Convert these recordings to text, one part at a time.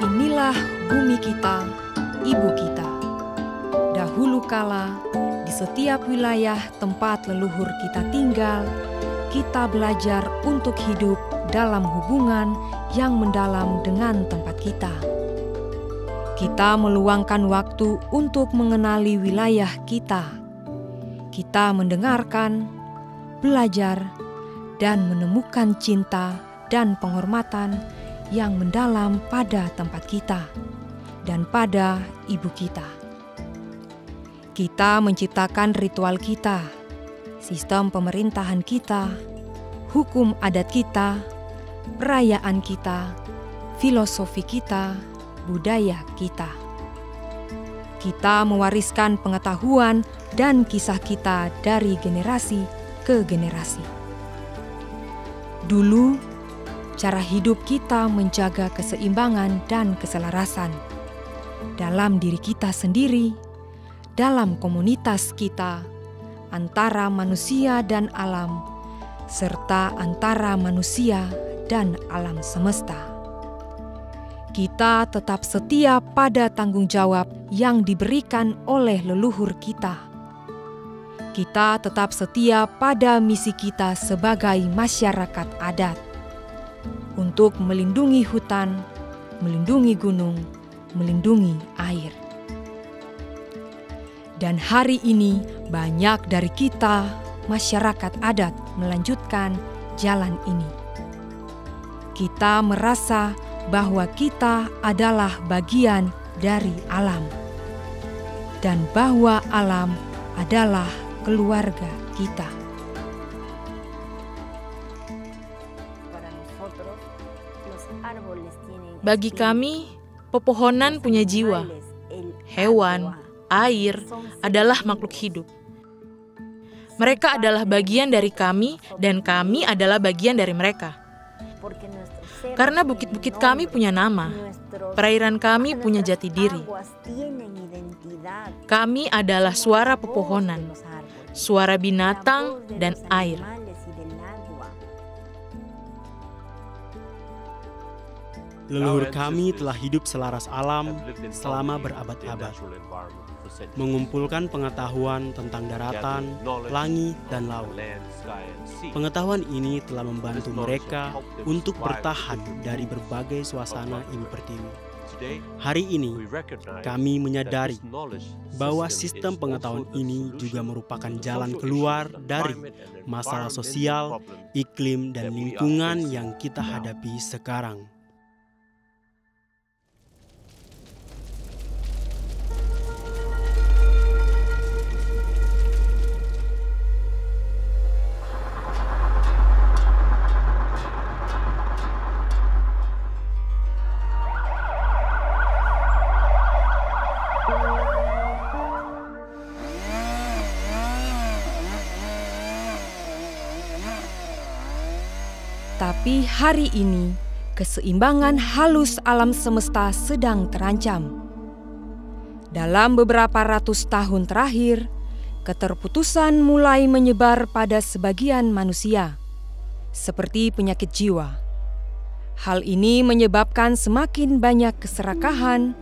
Inilah bumi kita, ibu kita. Dahulu kala, di setiap wilayah tempat leluhur kita tinggal, kita belajar untuk hidup dalam hubungan yang mendalam dengan tempat kita. Kita meluangkan waktu untuk mengenali wilayah kita. Kita mendengarkan, belajar, dan menemukan cinta dan penghormatan yang mendalam pada tempat kita dan pada ibu kita. Kita menciptakan ritual kita, sistem pemerintahan kita, hukum adat kita, perayaan kita, filosofi kita, budaya kita. Kita mewariskan pengetahuan dan kisah kita dari generasi ke generasi. Dulu, cara hidup kita menjaga keseimbangan dan keselarasan dalam diri kita sendiri, dalam komunitas kita, antara manusia dan alam, serta antara manusia dan alam semesta. Kita tetap setia pada tanggung jawab yang diberikan oleh leluhur kita. Kita tetap setia pada misi kita sebagai masyarakat adat, untuk melindungi hutan, melindungi gunung, melindungi air. Dan hari ini banyak dari kita, masyarakat adat, melanjutkan jalan ini. Kita merasa bahwa kita adalah bagian dari alam, dan bahwa alam adalah keluarga kita. Bagi kami, pepohonan punya jiwa. Hewan, air adalah makhluk hidup. Mereka adalah bagian dari kami dan kami adalah bagian dari mereka. Karena bukit-bukit kami punya nama, perairan kami punya jati diri. Kami adalah suara pepohonan, suara binatang dan air. Leluhur kami telah hidup selaras alam selama berabad-abad, mengumpulkan pengetahuan tentang daratan, langit, dan laut. Pengetahuan ini telah membantu mereka untuk bertahan dari berbagai suasana ibu pertiwi. Hari ini, kami menyadari bahwa sistem pengetahuan ini juga merupakan jalan keluar dari masalah sosial, iklim, dan lingkungan yang kita hadapi sekarang. Tapi hari ini, keseimbangan halus alam semesta sedang terancam. Dalam beberapa ratus tahun terakhir, keterputusan mulai menyebar pada sebagian manusia, seperti penyakit jiwa. Hal ini menyebabkan semakin banyak keserakahan,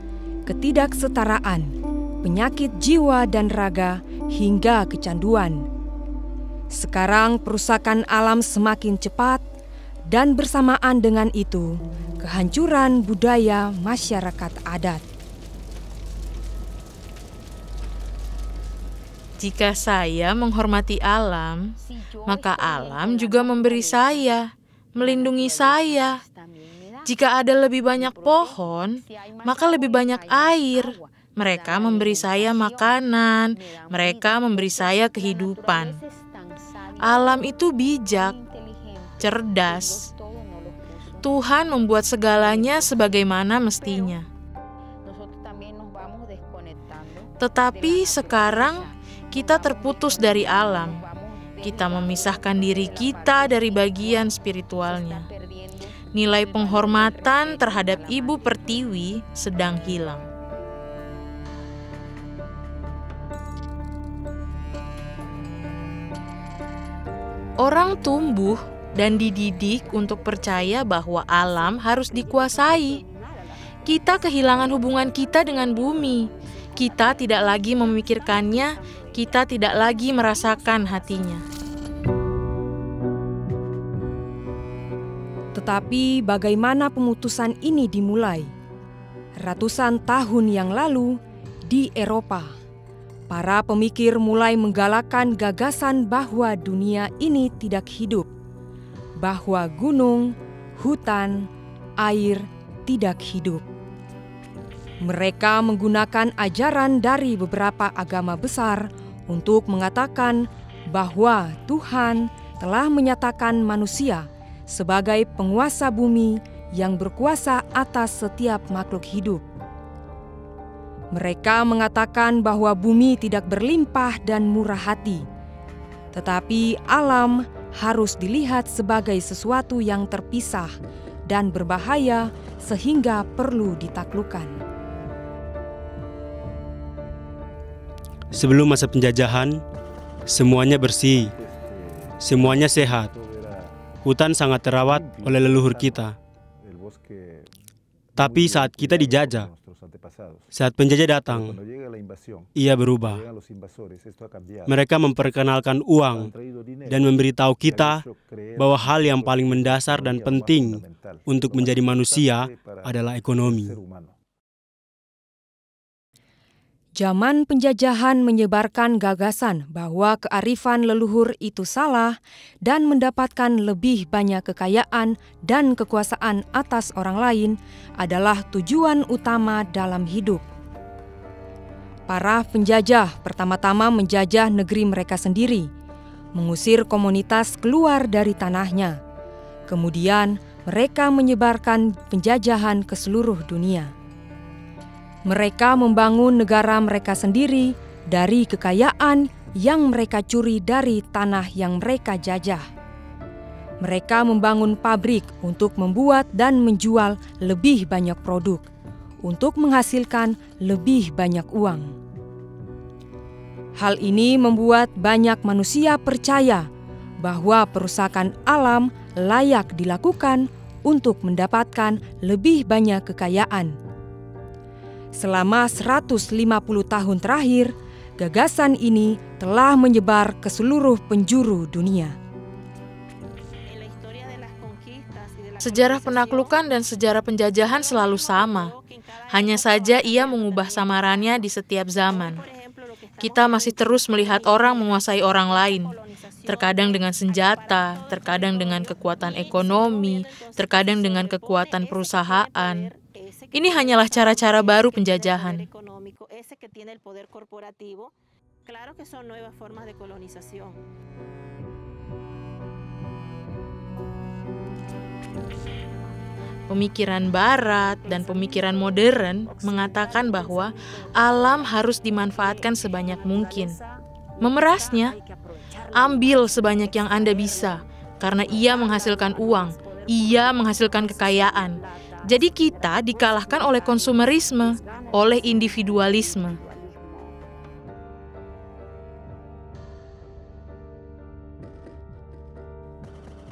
ketidaksetaraan, penyakit jiwa dan raga, hingga kecanduan. Sekarang perusakan alam semakin cepat, dan bersamaan dengan itu, kehancuran budaya masyarakat adat. Jika saya menghormati alam, maka alam juga memberi saya, melindungi saya. Jika ada lebih banyak pohon, maka lebih banyak air. Mereka memberi saya makanan, mereka memberi saya kehidupan. Alam itu bijak, cerdas. Tuhan membuat segalanya sebagaimana mestinya. Tetapi sekarang kita terputus dari alam. Kita memisahkan diri kita dari bagian spiritualnya. Nilai penghormatan terhadap Ibu Pertiwi sedang hilang. Orang tumbuh dan dididik untuk percaya bahwa alam harus dikuasai. Kita kehilangan hubungan kita dengan bumi. Kita tidak lagi memikirkannya, kita tidak lagi merasakan hatinya. Tetapi bagaimana pemutusan ini dimulai? Ratusan tahun yang lalu di Eropa, para pemikir mulai menggalakkan gagasan bahwa dunia ini tidak hidup, bahwa gunung, hutan, air tidak hidup. Mereka menggunakan ajaran dari beberapa agama besar untuk mengatakan bahwa Tuhan telah menyatakan manusia sebagai penguasa bumi yang berkuasa atas setiap makhluk hidup. Mereka mengatakan bahwa bumi tidak berlimpah dan murah hati, tetapi alam harus dilihat sebagai sesuatu yang terpisah dan berbahaya sehingga perlu ditaklukkan. Sebelum masa penjajahan, semuanya bersih, semuanya sehat. Hutan sangat terawat oleh leluhur kita. Tapi saat kita dijajah, saat penjajah datang, ia berubah. Mereka memperkenalkan uang dan memberitahu kita bahwa hal yang paling mendasar dan penting untuk menjadi manusia adalah ekonomi. Zaman penjajahan menyebarkan gagasan bahwa kearifan leluhur itu salah dan mendapatkan lebih banyak kekayaan dan kekuasaan atas orang lain adalah tujuan utama dalam hidup. Para penjajah pertama-tama menjajah negeri mereka sendiri, mengusir komunitas keluar dari tanahnya. Kemudian mereka menyebarkan penjajahan ke seluruh dunia. Mereka membangun negara mereka sendiri dari kekayaan yang mereka curi dari tanah yang mereka jajah. Mereka membangun pabrik untuk membuat dan menjual lebih banyak produk, untuk menghasilkan lebih banyak uang. Hal ini membuat banyak manusia percaya bahwa perusakan alam layak dilakukan untuk mendapatkan lebih banyak kekayaan. Selama 150 tahun terakhir, gagasan ini telah menyebar ke seluruh penjuru dunia. Sejarah penaklukan dan sejarah penjajahan selalu sama. Hanya saja ia mengubah samarannya di setiap zaman. Kita masih terus melihat orang menguasai orang lain, terkadang dengan senjata, terkadang dengan kekuatan ekonomi, terkadang dengan kekuatan perusahaan. Ini hanyalah cara-cara baru penjajahan. Pemikiran Barat dan pemikiran modern mengatakan bahwa alam harus dimanfaatkan sebanyak mungkin. Memerasnya, ambil sebanyak yang Anda bisa, karena ia menghasilkan uang, ia menghasilkan kekayaan. Jadi kita dikalahkan oleh konsumerisme, oleh individualisme.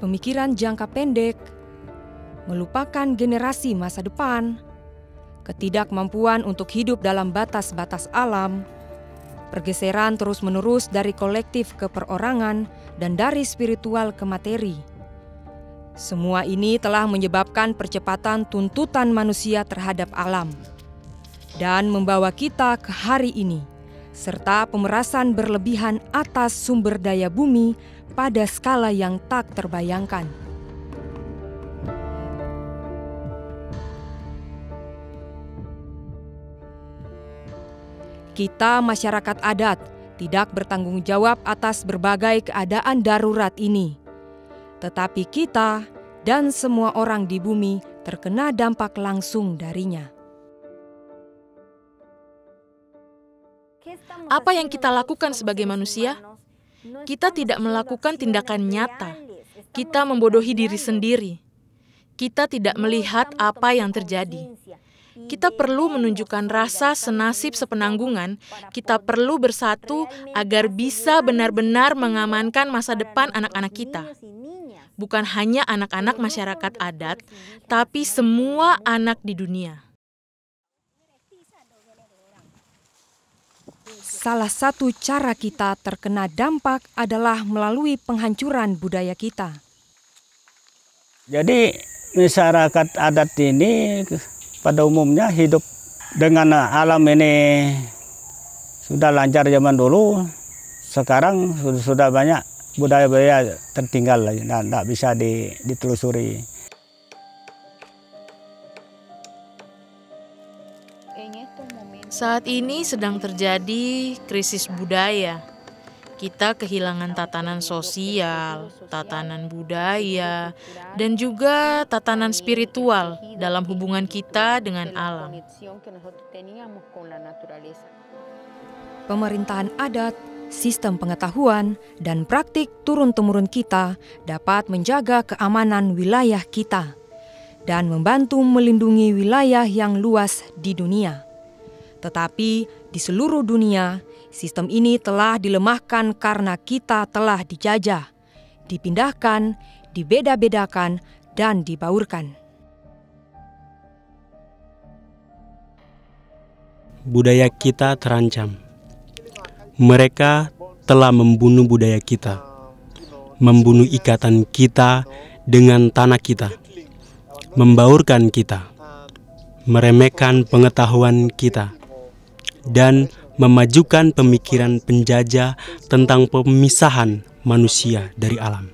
Pemikiran jangka pendek, melupakan generasi masa depan, ketidakmampuan untuk hidup dalam batas-batas alam, pergeseran terus-menerus dari kolektif ke perorangan dan dari spiritual ke materi. Semua ini telah menyebabkan percepatan tuntutan manusia terhadap alam dan membawa kita ke hari ini, serta pemerasan berlebihan atas sumber daya bumi pada skala yang tak terbayangkan. Kita masyarakat adat tidak bertanggung jawab atas berbagai keadaan darurat ini. Tetapi kita dan semua orang di bumi terkena dampak langsung darinya. Apa yang kita lakukan sebagai manusia? Kita tidak melakukan tindakan nyata. Kita membodohi diri sendiri. Kita tidak melihat apa yang terjadi. Kita perlu menunjukkan rasa senasib sepenanggungan. Kita perlu bersatu agar bisa benar-benar mengamankan masa depan anak-anak kita. Bukan hanya anak-anak masyarakat adat, tapi semua anak di dunia. Salah satu cara kita terkena dampak adalah melalui penghancuran budaya kita. Jadi masyarakat adat ini pada umumnya hidup dengan alam ini sudah lancar zaman dulu. Sekarang sudah banyak budaya-budaya tertinggal, tidak bisa ditelusuri. Saat ini sedang terjadi krisis budaya. Kita kehilangan tatanan sosial, tatanan budaya, dan juga tatanan spiritual dalam hubungan kita dengan alam. Pemerintahan adat, sistem pengetahuan, dan praktik turun-temurun kita dapat menjaga keamanan wilayah kita dan membantu melindungi wilayah yang luas di dunia. Tetapi di seluruh dunia, sistem ini telah dilemahkan karena kita telah dijajah, dipindahkan, dibeda-bedakan, dan dibaurkan. Budaya kita terancam. Mereka telah membunuh budaya kita, membunuh ikatan kita dengan tanah kita, membaurkan kita, meremehkan pengetahuan kita, dan memajukan pemikiran penjajah tentang pemisahan manusia dari alam.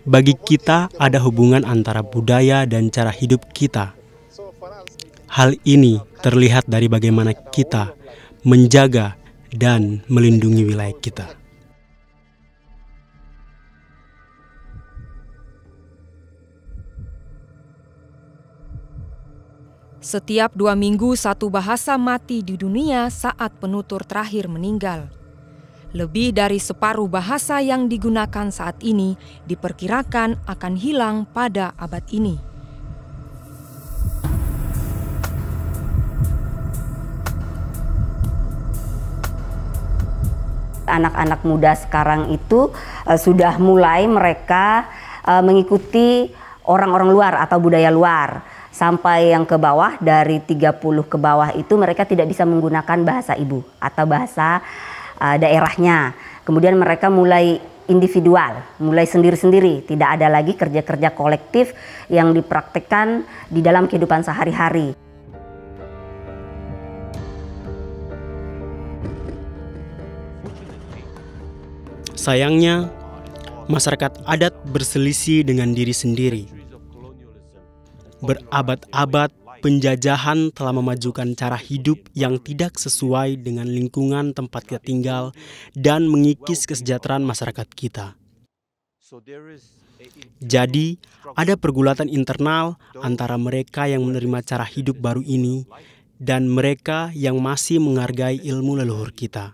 Bagi kita ada hubungan antara budaya dan cara hidup kita. Hal ini terlihat dari bagaimana kita menjaga dan melindungi wilayah kita. Setiap 2 minggu satu bahasa mati di dunia saat penutur terakhir meninggal. Lebih dari separuh bahasa yang digunakan saat ini diperkirakan akan hilang pada abad ini. Anak-anak muda sekarang itu sudah mulai mereka mengikuti orang-orang luar atau budaya luar. Sampai yang ke bawah, dari 30 ke bawah itu mereka tidak bisa menggunakan bahasa ibu atau bahasa daerahnya. Kemudian mereka mulai individual, mulai sendiri-sendiri. Tidak ada lagi kerja-kerja kolektif yang dipraktikkan di dalam kehidupan sehari-hari. Sayangnya, masyarakat adat berselisih dengan diri sendiri. Berabad-abad penjajahan telah memajukan cara hidup yang tidak sesuai dengan lingkungan tempat kita tinggal dan mengikis kesejahteraan masyarakat kita. Jadi, ada pergulatan internal antara mereka yang menerima cara hidup baru ini dan mereka yang masih menghargai ilmu leluhur kita.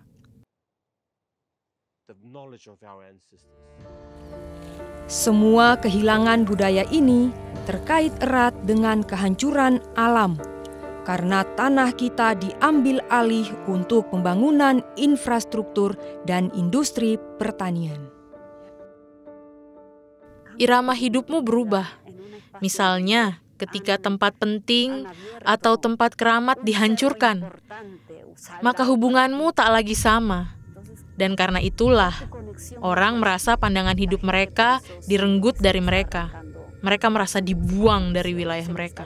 Semua kehilangan budaya ini terkait erat dengan kehancuran alam, karena tanah kita diambil alih untuk pembangunan infrastruktur dan industri pertanian. Irama hidupmu berubah. Misalnya, ketika tempat penting atau tempat keramat dihancurkan, maka hubunganmu tak lagi sama. Dan karena itulah, orang merasa pandangan hidup mereka direnggut dari mereka. Mereka merasa dibuang dari wilayah mereka.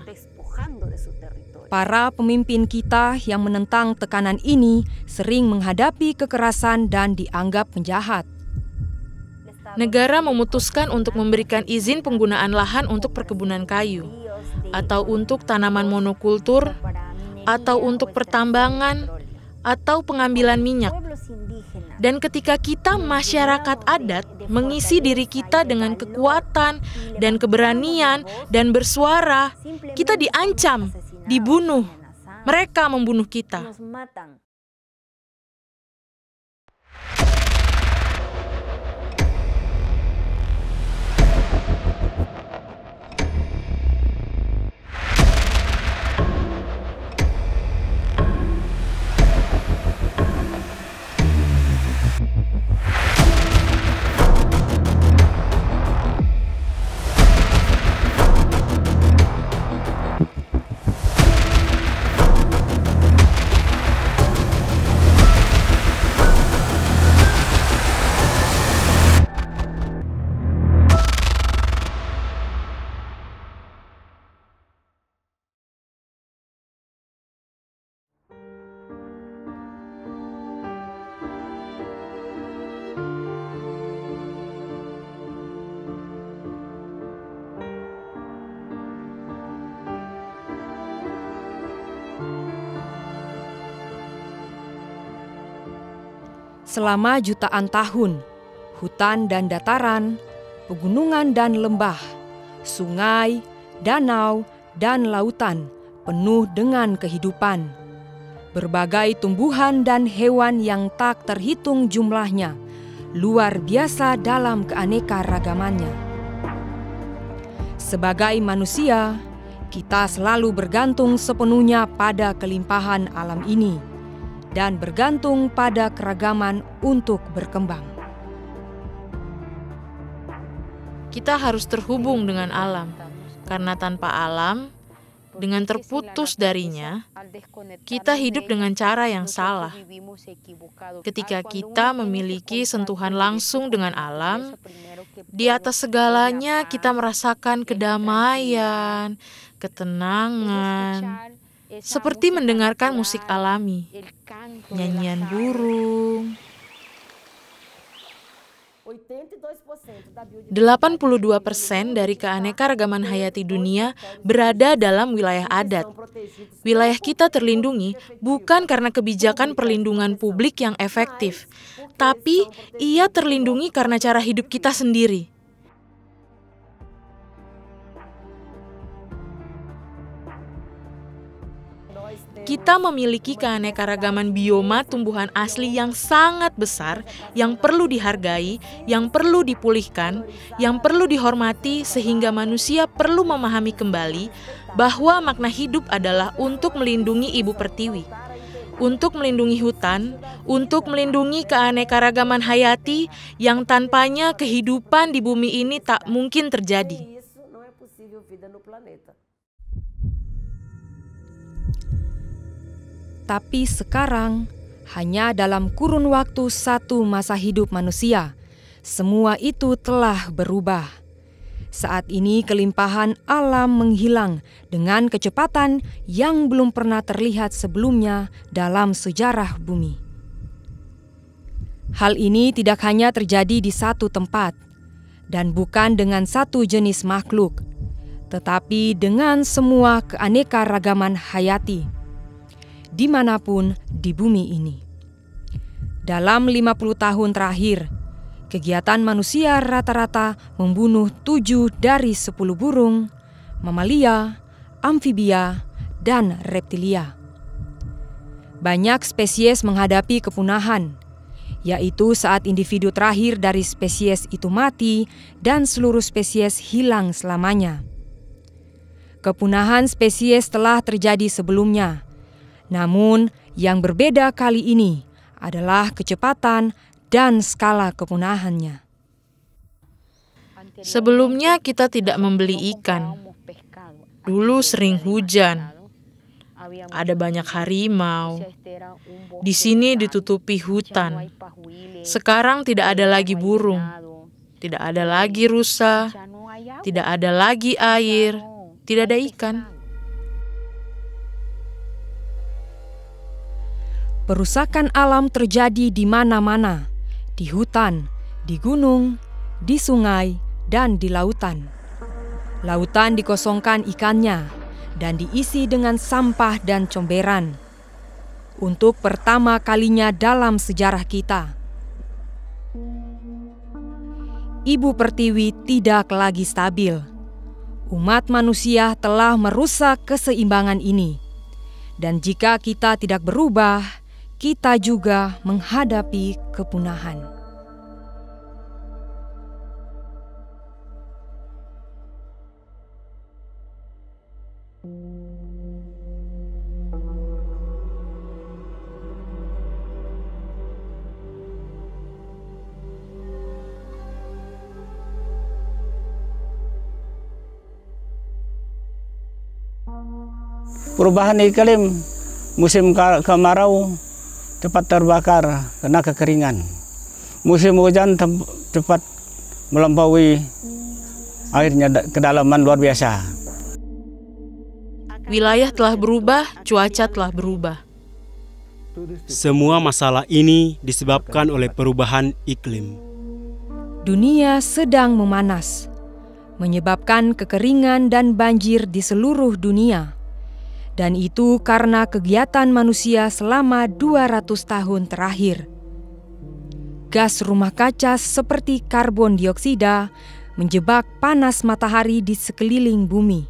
Para pemimpin kita yang menentang tekanan ini sering menghadapi kekerasan dan dianggap penjahat. Negara memutuskan untuk memberikan izin penggunaan lahan untuk perkebunan kayu, atau untuk tanaman monokultur, atau untuk pertambangan, atau pengambilan minyak. Dan ketika kita masyarakat adat mengisi diri kita dengan kekuatan dan keberanian dan bersuara, kita diancam, dibunuh. Mereka membunuh kita. Selama jutaan tahun, hutan dan dataran, pegunungan dan lembah, sungai, danau, dan lautan penuh dengan kehidupan. Berbagai tumbuhan dan hewan yang tak terhitung jumlahnya, luar biasa dalam keanekaragamannya. Sebagai manusia, kita selalu bergantung sepenuhnya pada kelimpahan alam ini dan bergantung pada keragaman untuk berkembang. Kita harus terhubung dengan alam, karena tanpa alam, dengan terputus darinya, kita hidup dengan cara yang salah. Ketika kita memiliki sentuhan langsung dengan alam, di atas segalanya kita merasakan kedamaian, ketenangan, seperti mendengarkan musik alami, nyanyian burung. 82% dari keanekaragaman hayati dunia berada dalam wilayah adat. Wilayah kita terlindungi bukan karena kebijakan perlindungan publik yang efektif, tapi ia terlindungi karena cara hidup kita sendiri. Kita memiliki keanekaragaman bioma tumbuhan asli yang sangat besar, yang perlu dihargai, yang perlu dipulihkan, yang perlu dihormati, sehingga manusia perlu memahami kembali bahwa makna hidup adalah untuk melindungi ibu pertiwi, untuk melindungi hutan, untuk melindungi keanekaragaman hayati yang tanpanya kehidupan di bumi ini tak mungkin terjadi. Tapi sekarang, hanya dalam kurun waktu satu masa hidup manusia, semua itu telah berubah. Saat ini kelimpahan alam menghilang dengan kecepatan yang belum pernah terlihat sebelumnya dalam sejarah bumi. Hal ini tidak hanya terjadi di satu tempat, dan bukan dengan satu jenis makhluk, tetapi dengan semua keanekaragaman hayati, dimanapun di bumi ini. Dalam 50 tahun terakhir, kegiatan manusia rata-rata membunuh 7 dari 10 burung, mamalia, amfibia, dan reptilia. Banyak spesies menghadapi kepunahan, yaitu saat individu terakhir dari spesies itu mati dan seluruh spesies hilang selamanya. Kepunahan spesies telah terjadi sebelumnya, namun yang berbeda kali ini adalah kecepatan dan skala kepunahannya. Sebelumnya kita tidak membeli ikan. Dulu sering hujan. Ada banyak harimau. Di sini ditutupi hutan. Sekarang tidak ada lagi burung. Tidak ada lagi rusa. Tidak ada lagi air. Tidak ada ikan. Perusakan alam terjadi di mana-mana, di hutan, di gunung, di sungai, dan di lautan. Lautan dikosongkan ikannya dan diisi dengan sampah dan comberan. Untuk pertama kalinya dalam sejarah kita, Ibu Pertiwi tidak lagi stabil. Umat manusia telah merusak keseimbangan ini. Dan jika kita tidak berubah, kita juga menghadapi kepunahan. Perubahan iklim, musim kemarau cepat terbakar karena kekeringan. Musim hujan cepat melampaui, airnya kedalaman luar biasa. Wilayah telah berubah, cuaca telah berubah. Semua masalah ini disebabkan oleh perubahan iklim. Dunia sedang memanas, menyebabkan kekeringan dan banjir di seluruh dunia. Dan itu karena kegiatan manusia selama 200 tahun terakhir. Gas rumah kaca seperti karbon dioksida menjebak panas matahari di sekeliling bumi.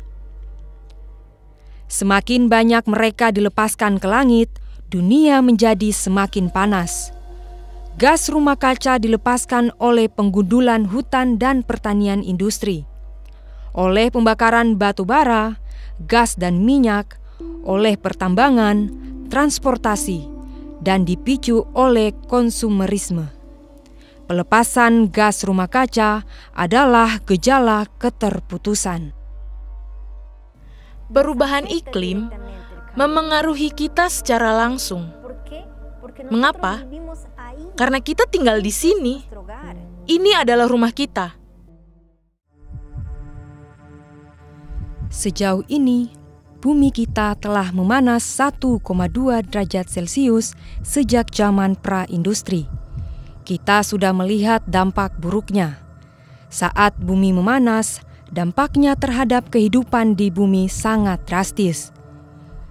Semakin banyak mereka dilepaskan ke langit, dunia menjadi semakin panas. Gas rumah kaca dilepaskan oleh penggundulan hutan dan pertanian industri, oleh pembakaran batu bara, gas dan minyak, oleh pertambangan, transportasi, dan dipicu oleh konsumerisme. Pelepasan gas rumah kaca adalah gejala keterputusan. Perubahan iklim memengaruhi kita secara langsung. Mengapa? Karena kita tinggal di sini. Ini adalah rumah kita. Sejauh ini, bumi kita telah memanas 1,2 derajat Celcius sejak zaman pra-industri. Kita sudah melihat dampak buruknya. Saat bumi memanas, dampaknya terhadap kehidupan di bumi sangat drastis.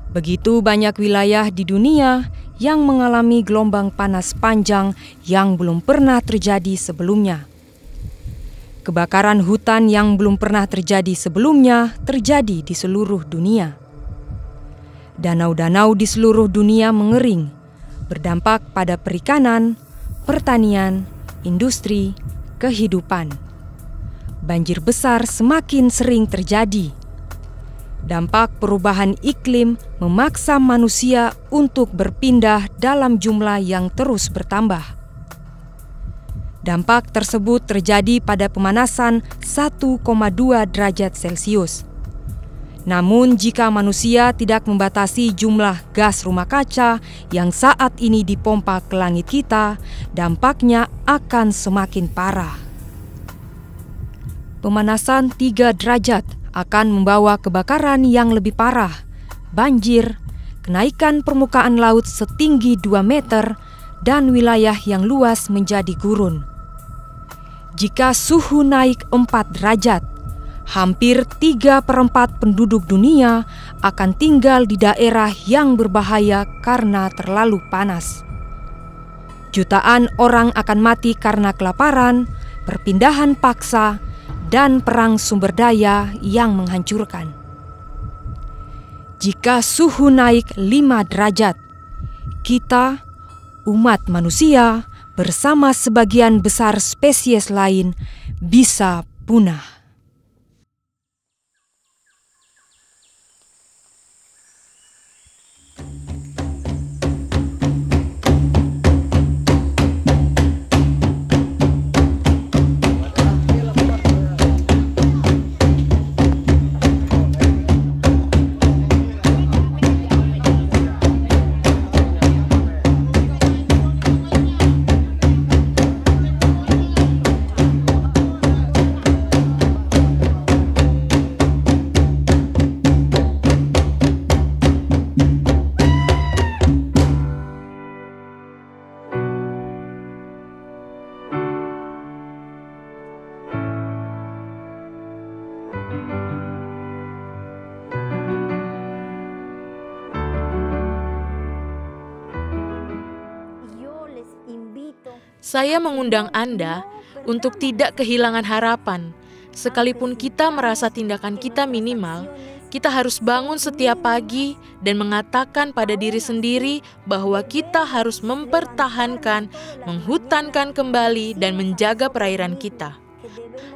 Begitu banyak wilayah di dunia yang mengalami gelombang panas panjang yang belum pernah terjadi sebelumnya. Kebakaran hutan yang belum pernah terjadi sebelumnya terjadi di seluruh dunia. Danau-danau di seluruh dunia mengering, berdampak pada perikanan, pertanian, industri, kehidupan. Banjir besar semakin sering terjadi. Dampak perubahan iklim memaksa manusia untuk berpindah dalam jumlah yang terus bertambah. Dampak tersebut terjadi pada pemanasan 1,2 derajat Celcius. Namun jika manusia tidak membatasi jumlah gas rumah kaca yang saat ini dipompa ke langit kita, dampaknya akan semakin parah. Pemanasan 3 derajat akan membawa kebakaran yang lebih parah, banjir, kenaikan permukaan laut setinggi 2 meter, dan wilayah yang luas menjadi gurun. Jika suhu naik 4 derajat, hampir 3/4 penduduk dunia akan tinggal di daerah yang berbahaya karena terlalu panas. Jutaan orang akan mati karena kelaparan, perpindahan paksa, dan perang sumber daya yang menghancurkan. Jika suhu naik 5 derajat, kita, umat manusia, bersama sebagian besar spesies lain, bisa punah. Saya mengundang Anda untuk tidak kehilangan harapan. Sekalipun kita merasa tindakan kita minimal, kita harus bangun setiap pagi dan mengatakan pada diri sendiri bahwa kita harus mempertahankan, menghutankan kembali, dan menjaga perairan kita.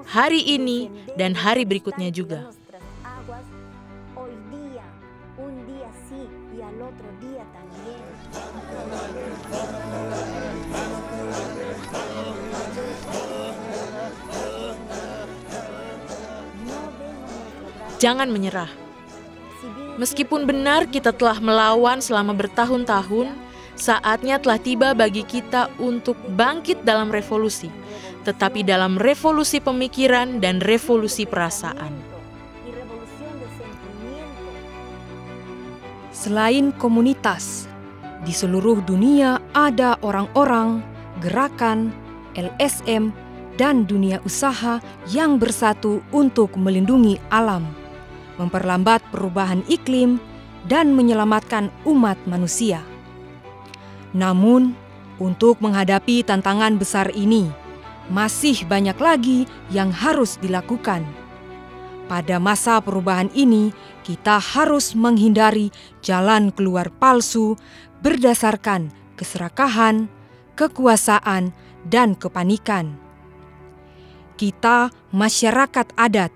Hari ini dan hari berikutnya juga. Jangan menyerah. Meskipun benar kita telah melawan selama bertahun-tahun, saatnya telah tiba bagi kita untuk bangkit dalam revolusi, tetapi dalam revolusi pemikiran dan revolusi perasaan. Selain komunitas, di seluruh dunia ada orang-orang, gerakan, LSM, dan dunia usaha yang bersatu untuk melindungi alam, memperlambat perubahan iklim, dan menyelamatkan umat manusia. Namun, untuk menghadapi tantangan besar ini, masih banyak lagi yang harus dilakukan. Pada masa perubahan ini, kita harus menghindari jalan keluar palsu berdasarkan keserakahan, kekuasaan, dan kepanikan. Kita, masyarakat adat,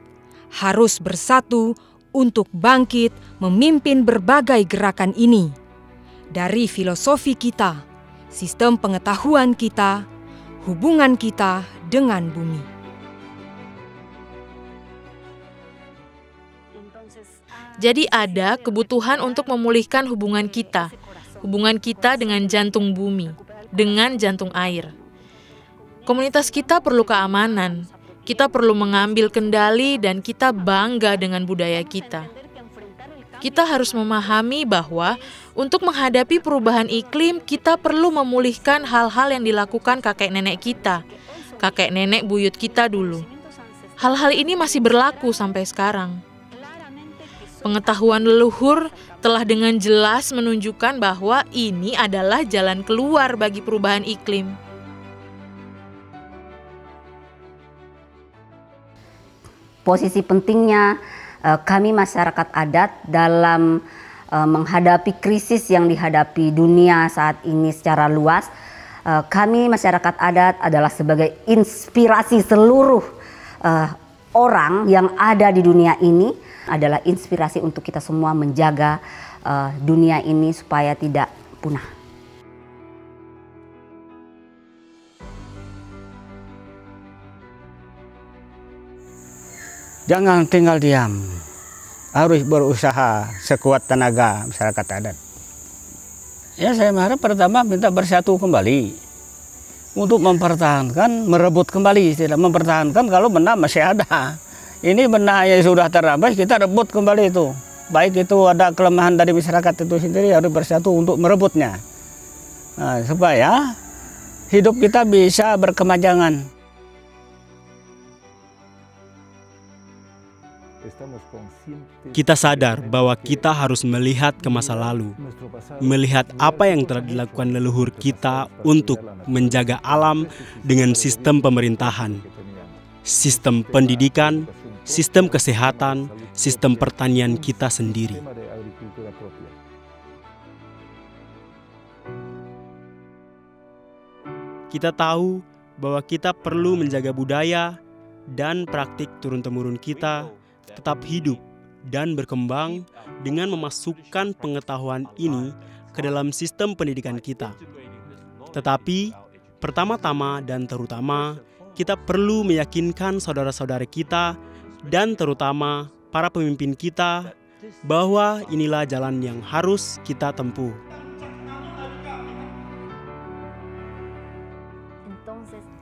harus bersatu untuk bangkit memimpin berbagai gerakan ini. Dari filosofi kita, sistem pengetahuan kita, hubungan kita dengan bumi. Jadi ada kebutuhan untuk memulihkan hubungan kita dengan jantung bumi, dengan jantung air. Komunitas kita perlu keamanan, kita perlu mengambil kendali, dan kita bangga dengan budaya kita. Kita harus memahami bahwa untuk menghadapi perubahan iklim, kita perlu memulihkan hal-hal yang dilakukan kakek nenek kita, kakek nenek buyut kita dulu. Hal-hal ini masih berlaku sampai sekarang. Pengetahuan leluhur telah dengan jelas menunjukkan bahwa ini adalah jalan keluar bagi perubahan iklim. Posisi pentingnya kami masyarakat adat dalam menghadapi krisis yang dihadapi dunia saat ini secara luas. Kami masyarakat adat adalah sebagai inspirasi seluruh orang yang ada di dunia ini, adalah inspirasi untuk kita semua menjaga dunia ini supaya tidak punah. Jangan tinggal diam, harus berusaha sekuat tenaga masyarakat adat. Ya, saya harap pertama minta bersatu kembali untuk mempertahankan, merebut kembali, tidak mempertahankan kalau benda masih ada. Ini benda yang sudah terabas, kita rebut kembali itu. Baik itu ada kelemahan dari masyarakat itu sendiri, harus bersatu untuk merebutnya. Nah, supaya hidup kita bisa berkemajangan. Kita sadar bahwa kita harus melihat ke masa lalu, melihat apa yang telah dilakukan leluhur kita untuk menjaga alam dengan sistem pemerintahan, sistem pendidikan, sistem kesehatan, sistem pertanian kita sendiri. Kita tahu bahwa kita perlu menjaga budaya dan praktik turun-temurun kita tetap hidup dan berkembang dengan memasukkan pengetahuan ini ke dalam sistem pendidikan kita. Tetapi, pertama-tama dan terutama, kita perlu meyakinkan saudara-saudara kita dan terutama para pemimpin kita bahwa inilah jalan yang harus kita tempuh.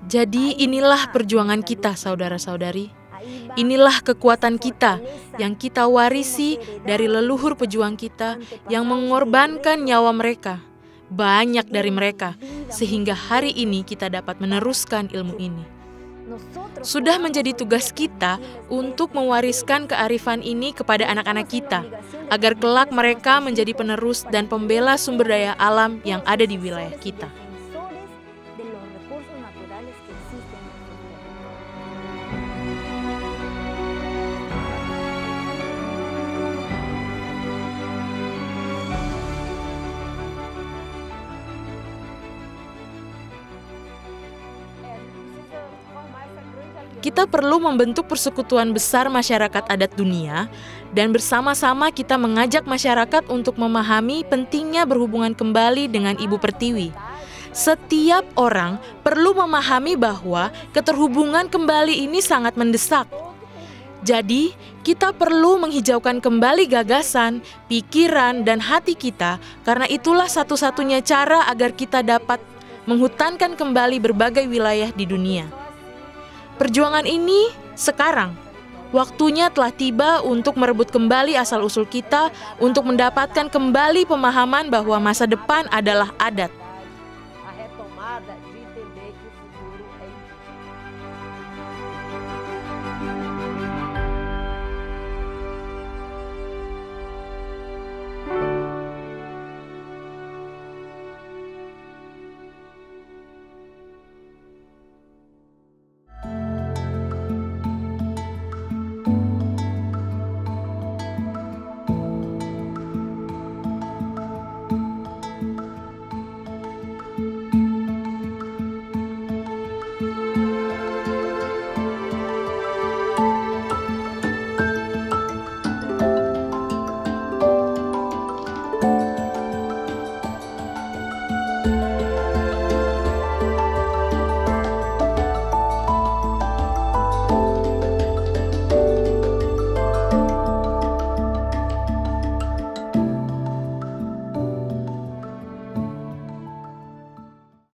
Jadi inilah perjuangan kita, saudara-saudari. Inilah kekuatan kita yang kita warisi dari leluhur pejuang kita yang mengorbankan nyawa mereka, banyak dari mereka, sehingga hari ini kita dapat meneruskan ilmu ini. Sudah menjadi tugas kita untuk mewariskan kearifan ini kepada anak-anak kita, agar kelak mereka menjadi penerus dan pembela sumber daya alam yang ada di wilayah kita. Kita perlu membentuk persekutuan besar masyarakat adat dunia dan bersama-sama kita mengajak masyarakat untuk memahami pentingnya berhubungan kembali dengan Ibu Pertiwi. Setiap orang perlu memahami bahwa keterhubungan kembali ini sangat mendesak. Jadi, kita perlu menghijaukan kembali gagasan, pikiran, dan hati kita karena itulah satu-satunya cara agar kita dapat menghutankan kembali berbagai wilayah di dunia. Perjuangan ini sekarang, waktunya telah tiba untuk merebut kembali asal-usul kita untuk mendapatkan kembali pemahaman bahwa masa depan adalah adat.